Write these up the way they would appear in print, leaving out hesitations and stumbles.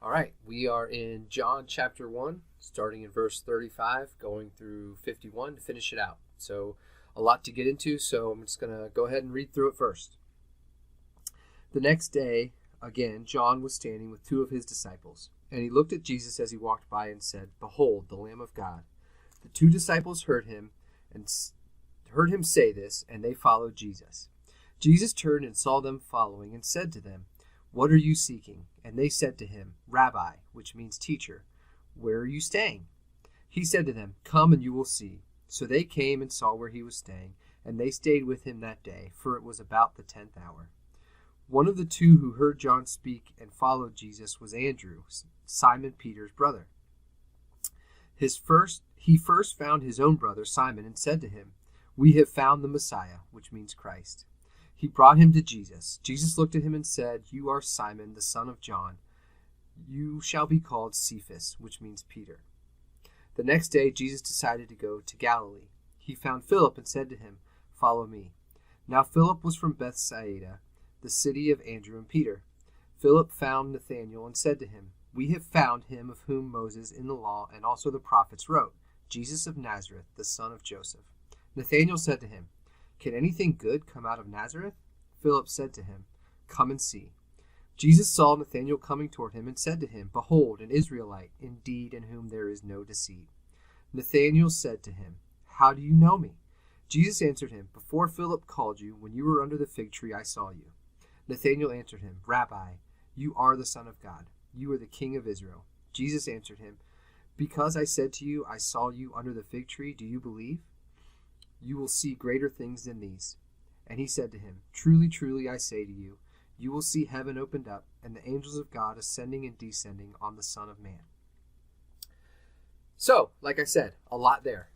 All right, we are in John chapter 1, starting in verse 35, going through 51 to finish it out. So a lot to get into, so I'm just going to go ahead and read through it first. The next day, again, John was standing with two of his disciples, and he looked at Jesus as he walked by and said, "Behold, the Lamb of God." The two disciples heard him say this, and they followed Jesus. Jesus turned and saw them following and said to them, "What are you seeking?" And they said to him, "Rabbi," which means teacher, "where are you staying?" He said to them, "Come and you will see." So they came and saw where he was staying, and they stayed with him that day, for it was about the 10th hour. One of the two who heard John speak and followed Jesus was Andrew, Simon Peter's brother. He first found his own brother Simon and said to him, "We have found the Messiah," which means Christ. He brought him to Jesus. Jesus looked at him and said, "You are Simon, the son of John. You shall be called Cephas," which means Peter. The next day, Jesus decided to go to Galilee. He found Philip and said to him, "Follow me." Now Philip was from Bethsaida, the city of Andrew and Peter. Philip found Nathanael and said to him, "We have found him of whom Moses in the law and also the prophets wrote, Jesus of Nazareth, the son of Joseph." Nathanael said to him, "Can anything good come out of Nazareth?" Philip said to him, "Come and see." Jesus saw Nathanael coming toward him and said to him, "Behold, an Israelite, indeed, in whom there is no deceit." Nathanael said to him, "How do you know me?" Jesus answered him, "Before Philip called you, when you were under the fig tree, I saw you." Nathanael answered him, "Rabbi, you are the Son of God. You are the King of Israel." Jesus answered him, "Because I said to you, I saw you under the fig tree, do you believe? You will see greater things than these." And he said to him, "Truly, truly, I say to you, you will see heaven opened up, and the angels of God ascending and descending on the Son of Man." So, like I said, a lot there.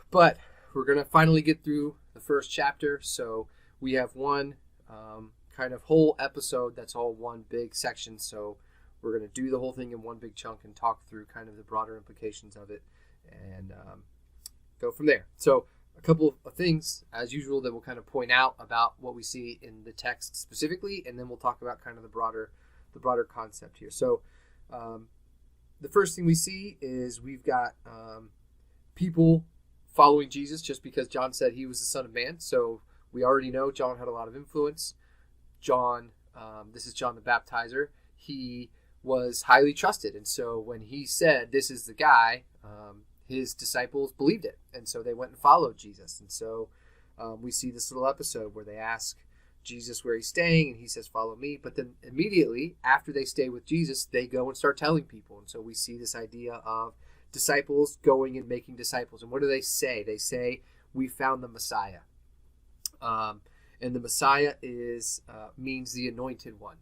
But we're going to finally get through the first chapter. So we have one kind of whole episode that's all one big section. So we're going to do the whole thing in one big chunk and talk through kind of the broader implications of it and go from there. So a couple of things, as usual, that we'll kind of point out about what we see in the text specifically, and then we'll talk about kind of the broader concept here. So the first thing we see is we've got people following Jesus just because John said he was the Son of Man. So we already know John had a lot of influence. John, this is John the Baptizer, he was highly trusted. And so when he said, "This is the guy," his disciples believed it. And so they went and followed Jesus. And so we see this little episode where they ask Jesus where he's staying, and he says, "Follow me." But then immediately after they stay with Jesus, they go and start telling people. And so we see this idea of disciples going and making disciples. And what do they say? They say, "We found the Messiah." And the Messiah means the anointed one.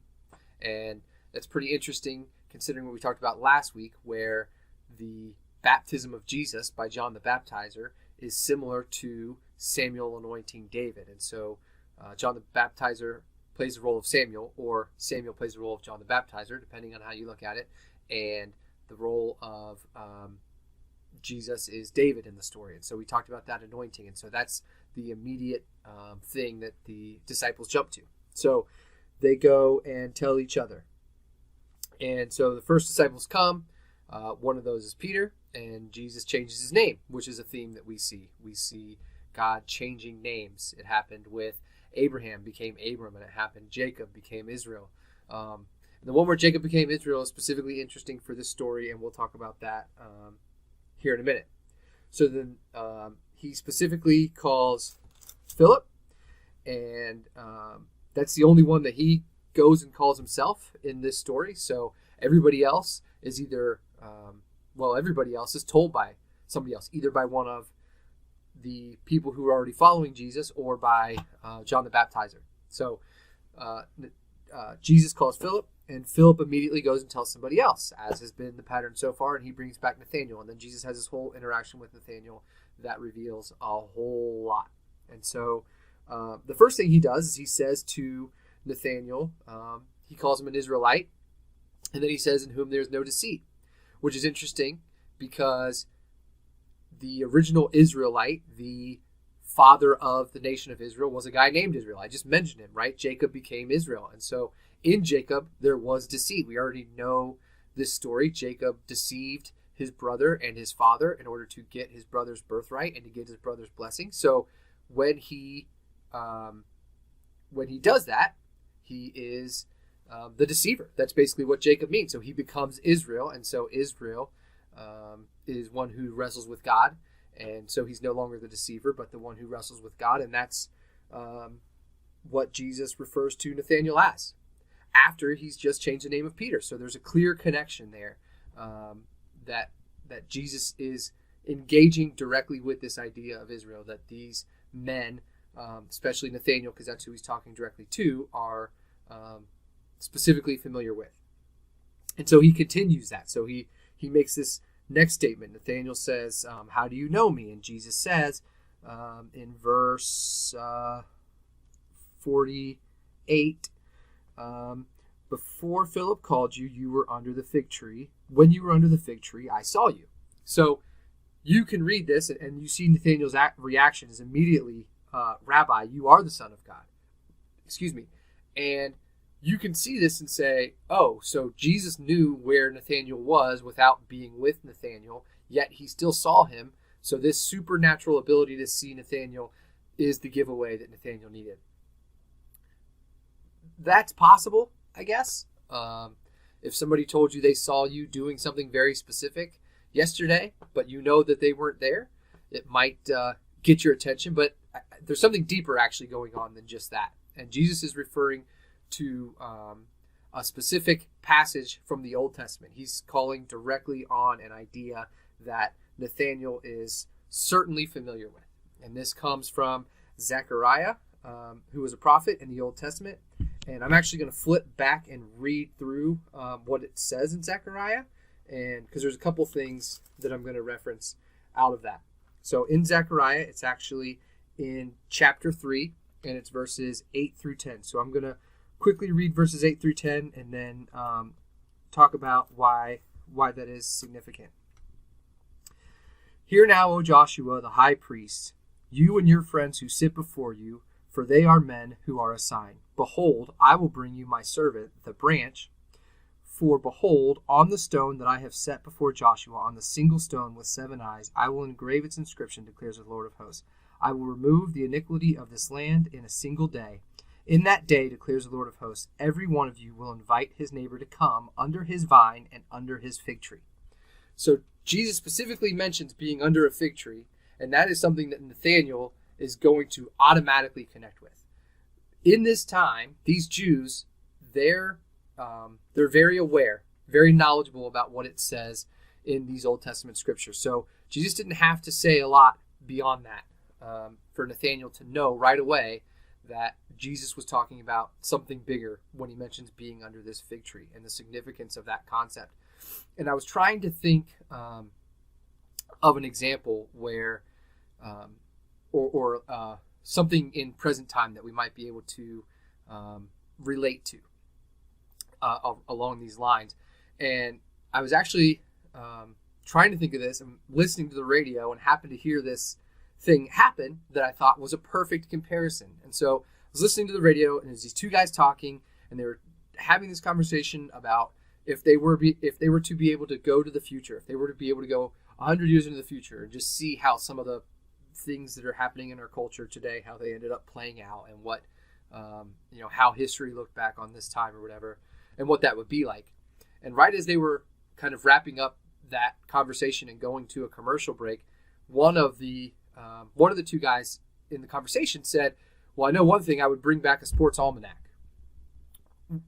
And that's pretty interesting considering what we talked about last week, where the baptism of Jesus by John the Baptizer is similar to Samuel anointing David. And so John the Baptizer plays the role of Samuel, or Samuel plays the role of John the Baptizer, depending on how you look at it. And the role of Jesus is David in the story. And so we talked about that anointing. And so that's the immediate thing that the disciples jump to. So they go and tell each other. And so the first disciples come. One of those is Peter, and Jesus changes his name, which is a theme that we see. We see God changing names. It happened with Abraham became Abram, and it happened Jacob became Israel. And the one where Jacob became Israel is specifically interesting for this story, and we'll talk about that here in a minute. So then he specifically calls Philip, and that's the only one that he goes and calls himself in this story. So everybody else is either everybody else is told by somebody else, either by one of the people who are already following Jesus or by John the Baptizer. So Jesus calls Philip, and Philip immediately goes and tells somebody else, as has been the pattern so far, and he brings back Nathanael. And then Jesus has this whole interaction with Nathanael that reveals a whole lot. And so the first thing he does is he says to Nathanael, he calls him an Israelite, and then he says, "In whom there's no deceit," which is interesting because the original Israelite, the father of the nation of Israel, was a guy named Israel. I just mentioned him, right? Jacob became Israel. And so in Jacob there was deceit. We already know this story. Jacob deceived his brother and his father in order to get his brother's birthright and to get his brother's blessing. So when he does that, he is the deceiver. That's basically what Jacob means. So he becomes Israel, and so Israel is one who wrestles with God, and so he's no longer the deceiver, but the one who wrestles with God, and that's what Jesus refers to Nathanael as, after he's just changed the name of Peter. So there's a clear connection there that Jesus is engaging directly with this idea of Israel, that these men, especially Nathanael, because that's who he's talking directly to, are specifically familiar with. And so he continues that. So he makes this next statement. Nathanael says, how do you know me? And Jesus says in verse 48, before Philip called you, you were under the fig tree. When you were under the fig tree, I saw you. So you can read this and you see Nathanael's reaction is immediately, Rabbi, you are the Son of God. Excuse me. And you can see this and say, oh, so Jesus knew where Nathanael was without being with Nathanael, yet he still saw him. So this supernatural ability to see Nathanael is the giveaway that Nathanael needed. That's possible, I guess. If somebody told you they saw you doing something very specific yesterday, but you know that they weren't there, it might get your attention. But there's something deeper actually going on than just that. And Jesus is referring to a specific passage from the Old Testament. He's calling directly on an idea that Nathanael is certainly familiar with. And this comes from Zechariah, who was a prophet in the Old Testament. And I'm actually going to flip back and read through what it says in Zechariah, and because there's a couple things that I'm going to reference out of that. So in Zechariah, it's actually in chapter 3, and it's verses 8 through 10. So I'm going to quickly read verses 8 through 10 and then talk about why that is significant. Hear now, O Joshua, the high priest, you and your friends who sit before you, for they are men who are a sign. Behold, I will bring you my servant, the branch. For behold, on the stone that I have set before Joshua, on the single stone with 7 eyes, I will engrave its inscription, declares the Lord of hosts. I will remove the iniquity of this land in a single day. In that day, declares the Lord of hosts, every one of you will invite his neighbor to come under his vine and under his fig tree. So Jesus specifically mentions being under a fig tree, and that is something that Nathanael is going to automatically connect with. In this time, these Jews, they're very aware, very knowledgeable about what it says in these Old Testament scriptures. So Jesus didn't have to say a lot beyond that for Nathanael to know right away that Jesus was talking about something bigger when he mentions being under this fig tree and the significance of that concept. And I was trying to think of an example where something in present time that we might be able to relate to along these lines. And I was actually trying to think of this and listening to the radio and happened to hear this thing happen that I thought was a perfect comparison. And so I was listening to the radio, and there's these two guys talking, and they were having this conversation about if they were to be able to go to the future, if they were to be able to go 100 years into the future and just see how some of the things that are happening in our culture today, how they ended up playing out, and what how history looked back on this time or whatever, and what that would be like. And right as they were kind of wrapping up that conversation and going to a commercial break, one of the two guys in the conversation said, well, I know one thing, I would bring back a sports almanac,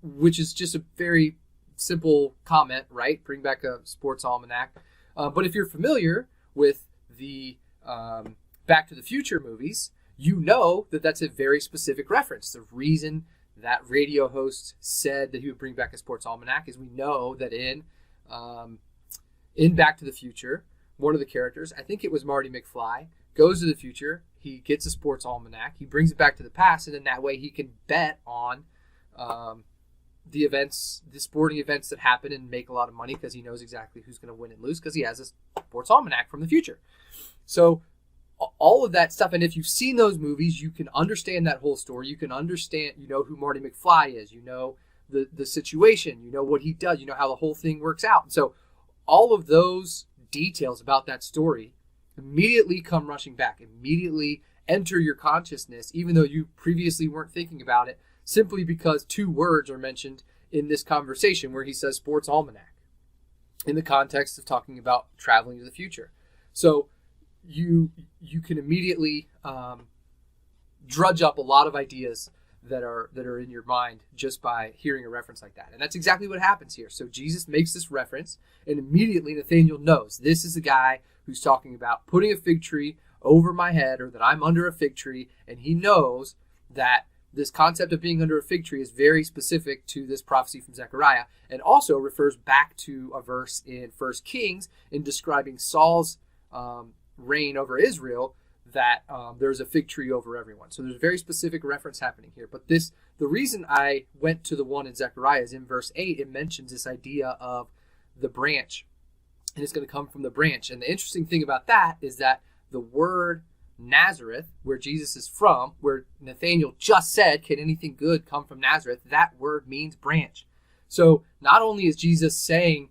which is just a very simple comment, right? Bring back a sports almanac. But if you're familiar with the Back to the Future movies, you know that that's a very specific reference. The reason that radio host said that he would bring back a sports almanac is we know that in Back to the Future, one of the characters, I think it was Marty McFly, goes to the future, he gets a sports almanac, he brings it back to the past, and then that way he can bet on the sporting events that happen and make a lot of money because he knows exactly who's going to win and lose because he has a sports almanac from the future. So all of that stuff, and if you've seen those movies, you can understand that whole story. You can understand, you know who Marty McFly is, you know the situation, you know what he does, you know how the whole thing works out. And so all of those details about that story immediately come rushing back, immediately enter your consciousness, even though you previously weren't thinking about it, simply because two words are mentioned in this conversation where he says sports almanac in the context of talking about traveling to the future. So you can immediately drudge up a lot of ideas that are in your mind just by hearing a reference like that. And that's exactly what happens here. So Jesus makes this reference, and immediately Nathanael knows this is the guy who's talking about putting a fig tree over my head, or that I'm under a fig tree, and he knows that this concept of being under a fig tree is very specific to this prophecy from Zechariah, and also refers back to a verse in 1 Kings in describing Saul's reign over Israel, that there's a fig tree over everyone. So there's a very specific reference happening here. But the reason I went to the one in Zechariah is in verse 8, it mentions this idea of the branch, and it's going to come from the branch. And the interesting thing about that is that the word Nazareth, where Jesus is from, where Nathanael just said, can anything good come from Nazareth? That word means branch. So not only is Jesus saying,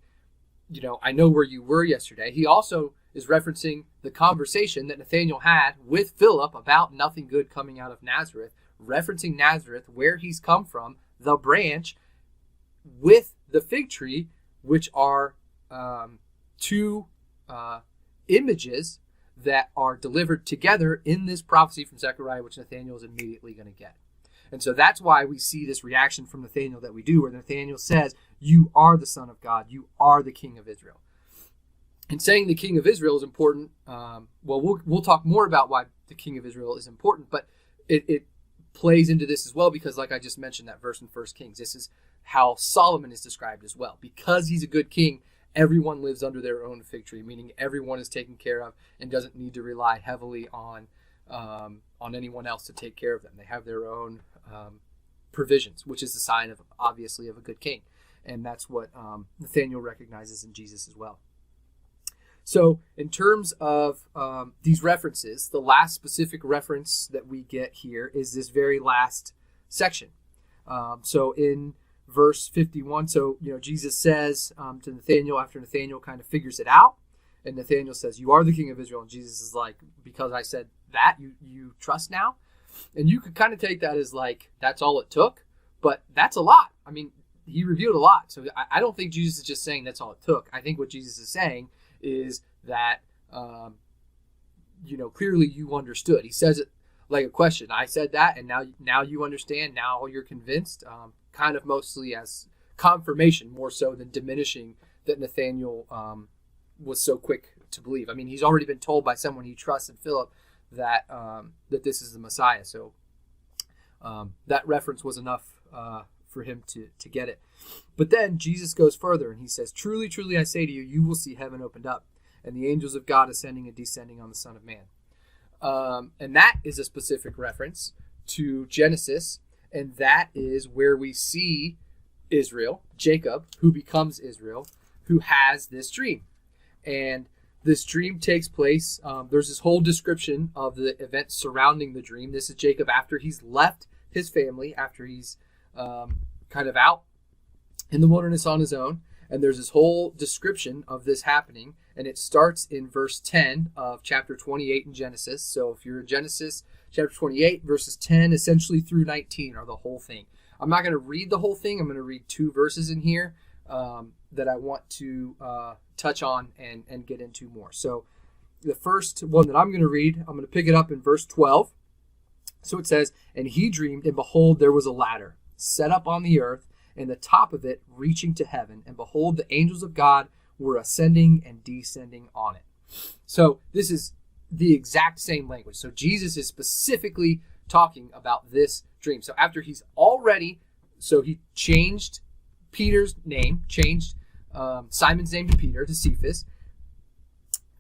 you know, I know where you were yesterday, he also is referencing the conversation that Nathanael had with Philip about nothing good coming out of Nazareth, referencing Nazareth, where he's come from, the branch, with the fig tree, which are two images that are delivered together in this prophecy from Zechariah, which Nathanael is immediately going to get. And so that's why we see this reaction from Nathanael that we do, where Nathanael says, you are the Son of God, you are the King of Israel. And saying the King of Israel is important, we'll talk more about why the King of Israel is important, but it plays into this as well, because like I just mentioned, that verse in 1 Kings, this is how Solomon is described as well. Because he's a good king, everyone lives under their own fig tree, meaning everyone is taken care of and doesn't need to rely heavily on anyone else to take care of them. They have their own provisions, which is the sign of, obviously, of a good king. And that's what Nathanael recognizes in Jesus as well. So in terms of these references, the last specific reference that we get here is this very last section. So in verse 51, so Jesus says to Nathanael, after Nathanael kind of figures it out, and Nathanael says, you are the King of Israel. And Jesus is like, because I said that, you trust now? And you could kind of take that as like, that's all it took, but that's a lot. I mean, he revealed a lot. So I don't think Jesus is just saying that's all it took. I think what Jesus is saying is that, clearly you understood. He says it like a question. I said that, and now you understand. Now you're convinced. Kind of mostly as confirmation, more so than diminishing that Nathanael was so quick to believe. I mean, he's already been told by someone he trusts in Philip that this is the Messiah. So that reference was enough for him to get it. But then Jesus goes further and he says, truly, truly, I say to you, you will see heaven opened up and the angels of God ascending and descending on the Son of Man. And that is a specific reference to Genesis. And that is where we see Israel, Jacob, who becomes Israel, who has this dream. And this dream takes place. There's this whole description of the events surrounding the dream. This is Jacob after he's left his family, after he's kind of out in the wilderness on his own. And there's this whole description of this happening. And it starts in verse 10 of chapter 28 in Genesis. So if you're in Genesis chapter 28, verses 10 essentially through 19 are the whole thing. I'm not going to read the whole thing. I'm going to read two verses in here that I want to touch on and get into more. So the first one that I'm going to read, I'm going to pick it up in verse 12. So it says, and he dreamed, and behold, there was a ladder set up on the earth, and the top of it reaching to heaven. And behold, the angels of God were ascending and descending on it. So this is the exact same language. So Jesus is specifically talking about this dream. So after he's already, so he changed Peter's name, changed Simon's name to Peter, to Cephas.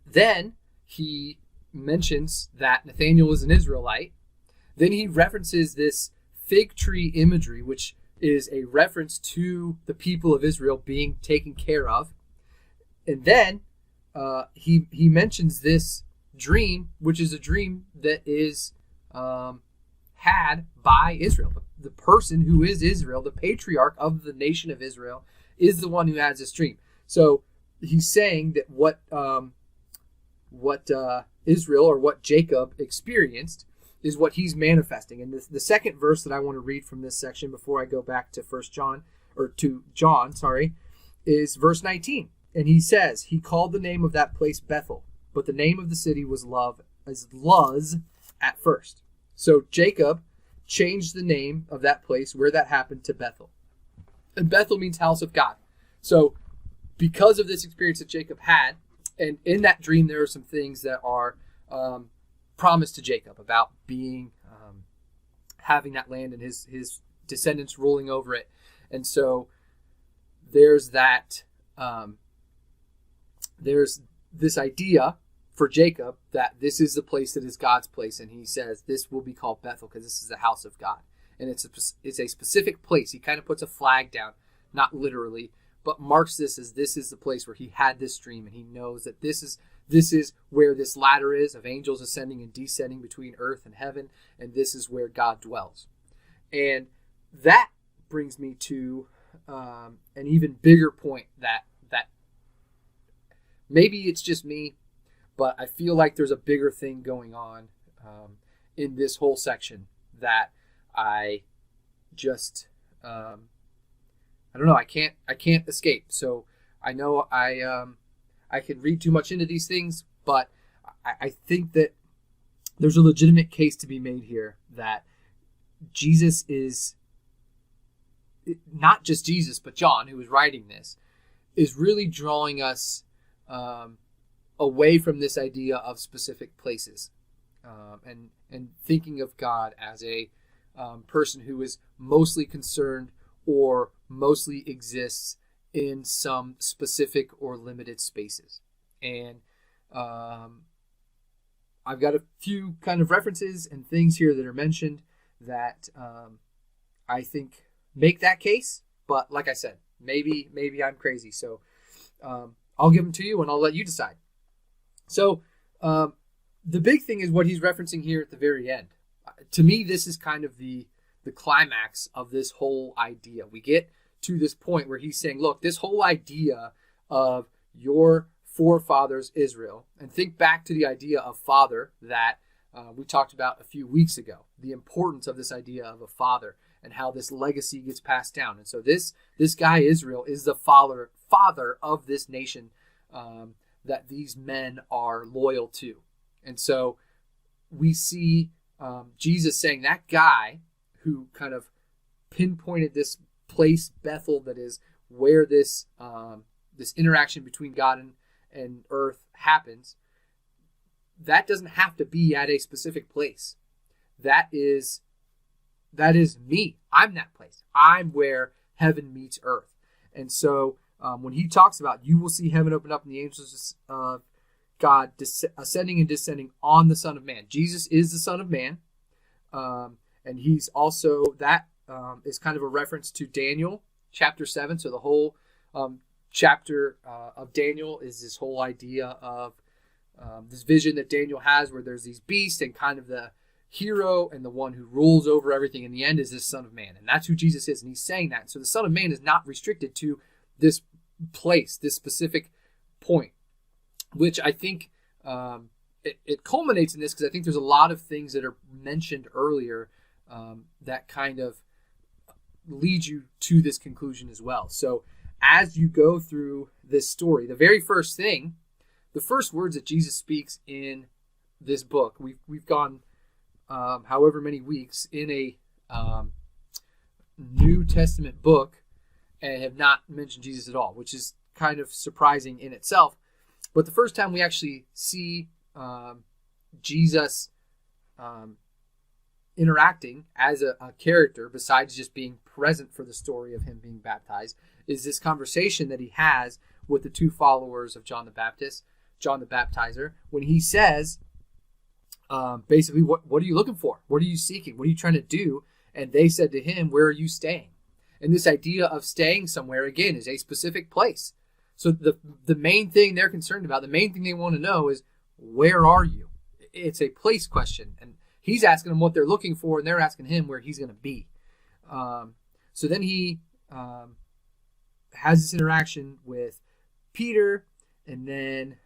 Then he mentions that Nathanael is an Israelite. Then he references this fig tree imagery, which is a reference to the people of Israel being taken care of. And then he mentions this dream, which is a dream that is had by Israel. The person who is Israel, the patriarch of the nation of Israel, is the one who has this dream. So he's saying that what Israel, or what Jacob experienced, is what he's manifesting. And the second verse that I want to read from this section before I go back to John, is verse 19. And he says, he called the name of that place Bethel, but the name of the city was Luz at first. So Jacob changed the name of that place where that happened to Bethel. And Bethel means house of God. So because of this experience that Jacob had, and in that dream there are some things that are promised to Jacob about being having that land and his descendants ruling over it. And so there's that there's this idea for Jacob that this is the place that is God's place, and he says this will be called Bethel because this is the house of God, and it's a specific place. He kind of puts a flag down, not literally, but marks this as this is the place where he had this dream, and he knows that this is where this ladder is of angels ascending and descending between earth and heaven, and this is where God dwells. And that brings me to an even bigger point that maybe it's just me, but I feel like there's a bigger thing going on in this whole section that I just I don't know. I can't escape. So I know I can read too much into these things, but I think that there's a legitimate case to be made here that Jesus is not just Jesus, but John, who is writing this, is really drawing us away from this idea of specific places, and thinking of God as a person who is mostly concerned or mostly exists in some specific or limited spaces. And I've got a few kind of references and things here that are mentioned that I think make that case. But like I said, maybe I'm crazy. So I'll give them to you and I'll let you decide. So the big thing is what he's referencing here at the very end. To me, this is kind of the climax of this whole idea. We get to this point where he's saying, look, this whole idea of your forefathers Israel, and think back to the idea of father that we talked about a few weeks ago, the importance of this idea of a father and how this legacy gets passed down. And so this guy Israel is the father of this nation that these men are loyal to. And so we see Jesus saying that guy who kind of pinpointed this place, Bethel, that is where this interaction between God and earth happens, that doesn't have to be at a specific place. That is me. I'm that place. I'm where heaven meets earth. And so when he talks about you will see heaven open up and the angels of God ascending and descending on the Son of Man. Jesus is the Son of Man. And he's also, that is kind of a reference to Daniel chapter 7. So the whole chapter of Daniel is this whole idea of this vision that Daniel has where there's these beasts, and kind of the hero and the one who rules over everything in the end is this Son of Man. And that's who Jesus is. And he's saying that. So the Son of Man is not restricted to this place, this specific point, which I think it culminates in this, because I think there's a lot of things that are mentioned earlier that kind of lead you to this conclusion as well. So as you go through this story, the very first thing, the first words that Jesus speaks in this book, we've gone however many weeks in a New Testament book and have not mentioned Jesus at all, which is kind of surprising in itself. But the first time we actually see Jesus interacting as a character, besides just being present for the story of him being baptized, is this conversation that he has with the two followers of John the Baptizer, when he says, basically, what are you looking for? What are you seeking? What are you trying to do? And they said to him, where are you staying? And this idea of staying somewhere, again, is a specific place. So the main thing they're concerned about, the main thing they want to know is, where are you? It's a place question. he's asking them what they're looking for, and they're asking him where he's going to be. So then he has this interaction with Peter, and then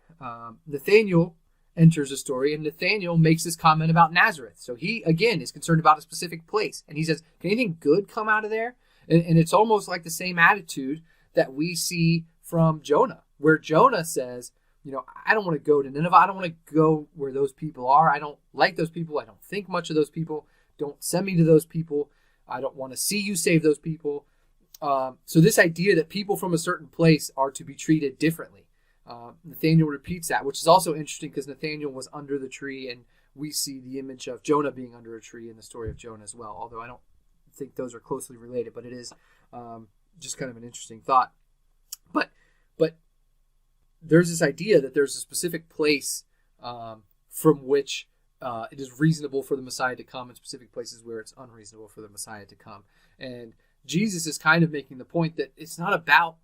Nathaniel enters the story, and Nathaniel makes this comment about Nazareth. So he, again, is concerned about a specific place. And he says, can anything good come out of there? And it's almost like the same attitude that we see from Jonah, where Jonah says, I don't want to go to Nineveh. I don't want to go where those people are. I don't like those people. I don't think much of those people. Don't send me to those people. I don't want to see you save those people. So this idea that people from a certain place are to be treated differently. Nathaniel repeats that, which is also interesting because Nathaniel was under the tree, and we see the image of Jonah being under a tree in the story of Jonah as well, although I don't think those are closely related, but it is just kind of an interesting thought. But there's this idea that there's a specific place from which it is reasonable for the Messiah to come, and specific places where it's unreasonable for the Messiah to come. And Jesus is kind of making the point that it's not about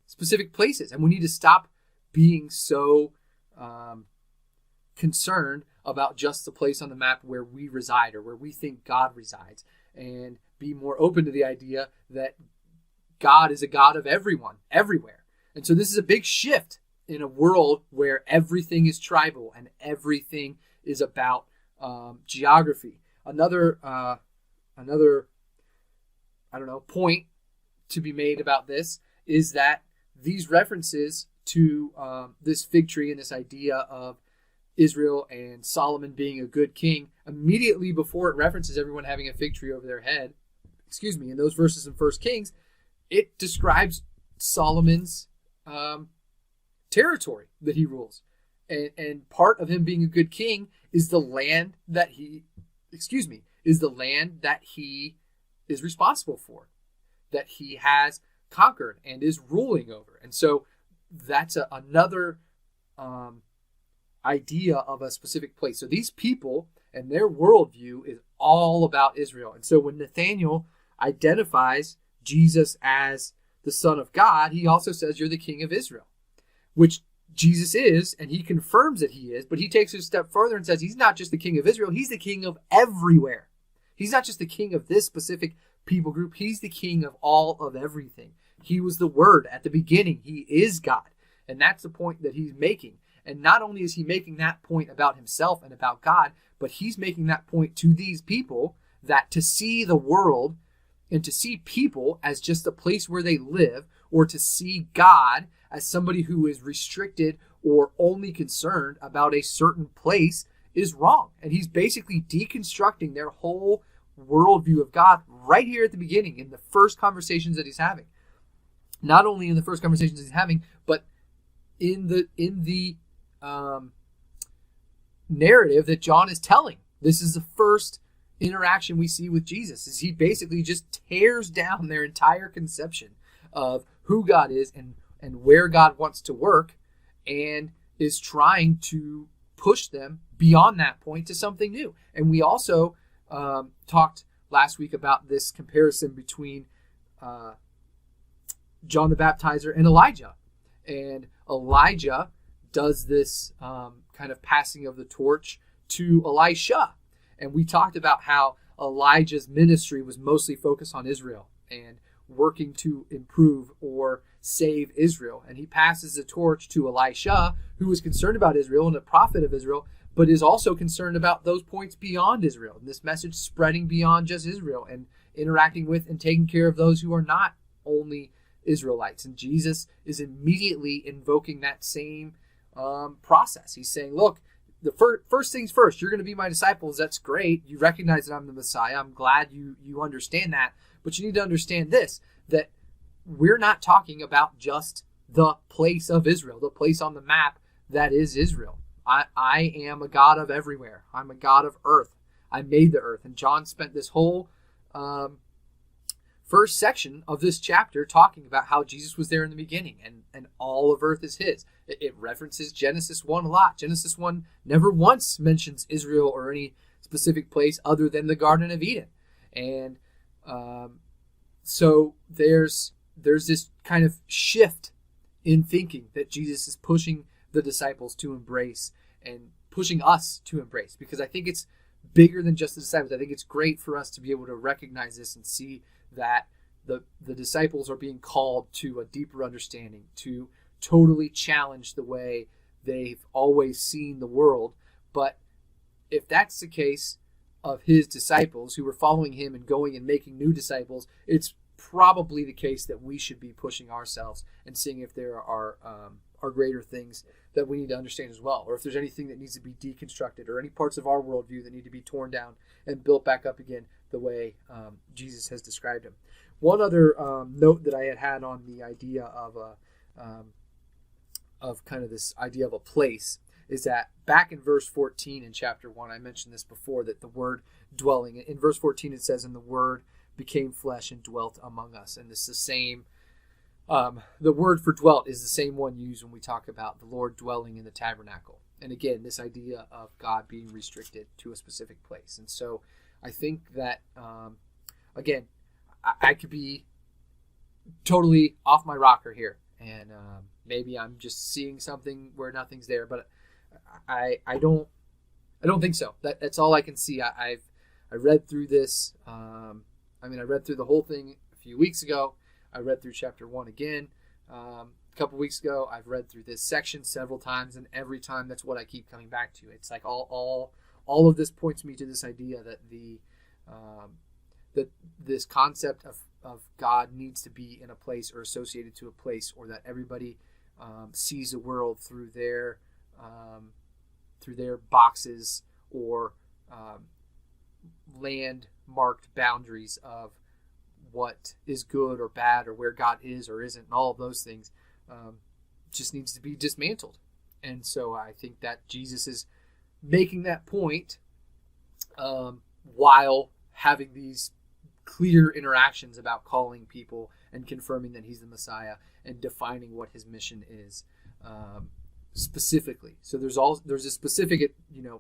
specific places, and we need to stop being so concerned about just the place on the map where we reside or where we think God resides, and be more open to the idea that God is a God of everyone, everywhere. And so this is a big shift in a world where everything is tribal and everything is about geography. Another point to be made about this is that these references to this fig tree and this idea of Israel and Solomon being a good king, immediately before it references everyone having a fig tree over their head, in those verses in 1 Kings, it describes Solomon's territory that he rules. And part of him being a good king is the land that he is responsible for, that he has conquered and is ruling over. And so that's another idea of a specific place. So these people and their worldview is all about Israel. And so when Nathaniel identifies Jesus as the Son of God, he also says, you're the King of Israel, which Jesus is, and he confirms that he is, but he takes it a step further and says he's not just the King of Israel, he's the King of everywhere. He's not just the King of this specific people group, he's the King of all of everything. He was the Word at the beginning. He is God. And that's the point that he's making. And not only is he making that point about himself and about God, but he's making that point to these people, that to see the world and to see people as just a place where they live, or to see God as somebody who is restricted or only concerned about a certain place, is wrong. And he's basically deconstructing their whole worldview of God right here at the beginning in the first conversations that he's having. Not only in the first conversations he's having, but in the narrative that John is telling. This is the first interaction we see with Jesus, is he basically just tears down their entire conception of who God is and where God wants to work, and is trying to push them beyond that point to something new. And we also talked last week about this comparison between John the Baptizer and Elijah. And Elijah does this kind of passing of the torch to Elisha. And we talked about how Elijah's ministry was mostly focused on Israel and working to improve or save Israel. And he passes the torch to Elisha, who is concerned about Israel and a prophet of Israel, but is also concerned about those points beyond Israel. And this message spreading beyond just Israel and interacting with and taking care of those who are not only Israelites. And Jesus is immediately invoking that same process. He's saying, look, the first things first, you're going to be my disciples. That's great. You recognize that I'm the Messiah. I'm glad you understand that. But you need to understand this, that we're not talking about just the place of Israel, the place on the map that is Israel. I am a God of everywhere. I'm a God of earth. I made the earth. And John spent this whole first section of this chapter talking about how Jesus was there in the beginning, and all of earth is his. It references Genesis 1 a lot. Genesis 1 never once mentions Israel or any specific place other than the Garden of Eden. And so there's this kind of shift in thinking that Jesus is pushing the disciples to embrace and pushing us to embrace, because I think it's bigger than just the disciples. I think it's great for us to be able to recognize this and see that the disciples are being called to a deeper understanding, to totally challenge the way they've always seen the world. But if that's the case of his disciples who were following him and going and making new disciples, it's probably the case that we should be pushing ourselves and seeing if there are greater things that we need to understand as well, or if there's anything that needs to be deconstructed, or any parts of our worldview that need to be torn down and built back up again the way Jesus has described him. One other note that I had on the idea of kind of this idea of a place is that back in verse 14 in chapter 1, I mentioned this before, that the word dwelling, in verse 14 it says, "And the word became flesh and dwelt among us." And this is the same, the word for dwelt is the same one used when we talk about the Lord dwelling in the tabernacle. And again, this idea of God being restricted to a specific place. And so I think that, again, I could be totally off my rocker here, and maybe I'm just seeing something where nothing's there, but I don't think so. That's all I can see. I read through this. I read through the whole thing a few weeks ago. I read through chapter 1 again a couple weeks ago. I've read through this section several times, and every time that's what I keep coming back to. It's like all of this points me to this idea that that this concept of God needs to be in a place or associated to a place, or that everybody sees the world through their boxes or land marked boundaries of what is good or bad, or where God is or isn't, and all of those things just needs to be dismantled. And so I think that Jesus is making that point while having these clear interactions about calling people and confirming that he's the Messiah and defining what his mission is specifically. So there's a specific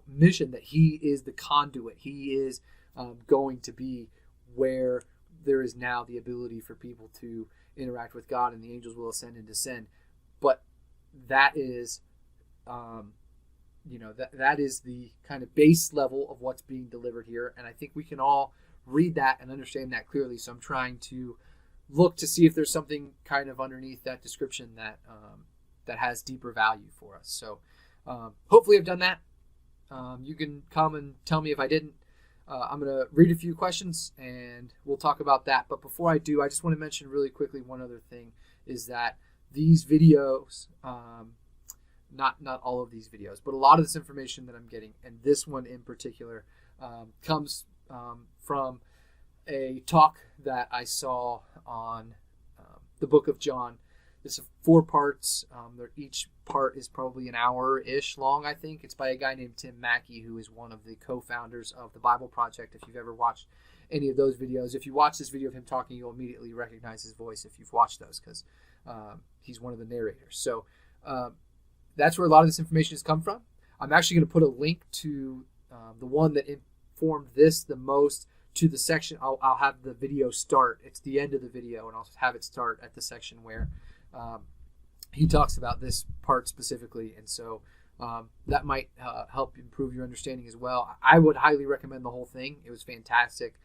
mission that he is the conduit. He is going to be where there is now the ability for people to interact with God, and the angels will ascend and descend. But that is that is the kind of base level of what's being delivered here, and I think we can all read that and understand that clearly. So I'm trying to look to see if there's something kind of underneath that description that has deeper value for us. So hopefully I've done that. You can come and tell me if I didn't. I'm going to read a few questions and we'll talk about that. But before I do, I just want to mention really quickly one other thing, is that these videos, not all of these videos, but a lot of this information that I'm getting, and this one in particular, comes from a talk that I saw on the book of John. It's 4 parts. Each part is probably an hour-ish long, I think. It's by a guy named Tim Mackie, who is one of the co-founders of the Bible Project. If you've ever watched any of those videos, if you watch this video of him talking, you'll immediately recognize his voice if you've watched those, because he's one of the narrators. So that's where a lot of this information has come from. I'm actually going to put a link to the one that informed this the most to the section. I'll have the video start. It's the end of the video, and I'll have it start at the section where he talks about this part specifically, and so that might help improve your understanding as well. I would highly recommend the whole thing. It was fantastic,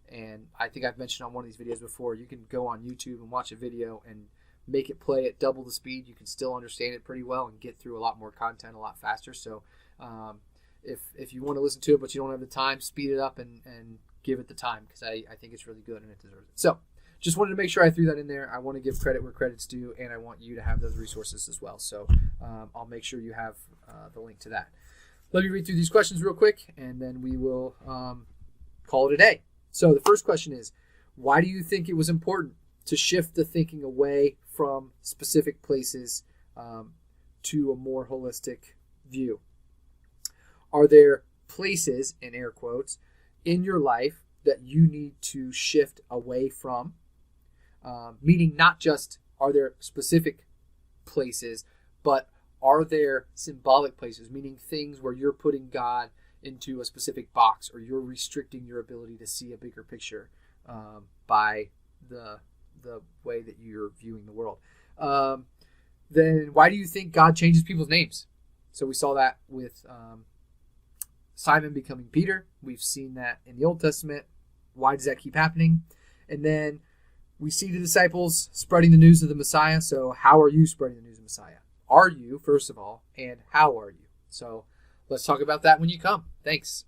and I think I've mentioned on one of these videos before, you can go on YouTube and watch a video and make it play at double the speed. You can still understand it pretty well and get through a lot more content a lot faster. So if you want to listen to it but you don't have the time, speed it up and give it the time, because I think it's really good and it deserves it. So just wanted to make sure I threw that in there. I want to give credit where credit's due, and I want you to have those resources as well. So I'll make sure you have the link to that. Let me read through these questions real quick, and then we will call it a day. So the first question is, why do you think it was important to shift the thinking away from specific places to a more holistic view? Are there places, in air quotes, in your life that you need to shift away from? Meaning not just are there specific places, but are there symbolic places, meaning things where you're putting God into a specific box, or you're restricting your ability to see a bigger picture by the way that you're viewing the world. Then why do you think God changes people's names? So we saw that with Simon becoming Peter. We've seen that in the Old Testament. Why does that keep happening? And then we see the disciples spreading the news of the Messiah. So how are you spreading the news of the Messiah? Are you, first of all, and how are you? So let's talk about that when you come. Thanks.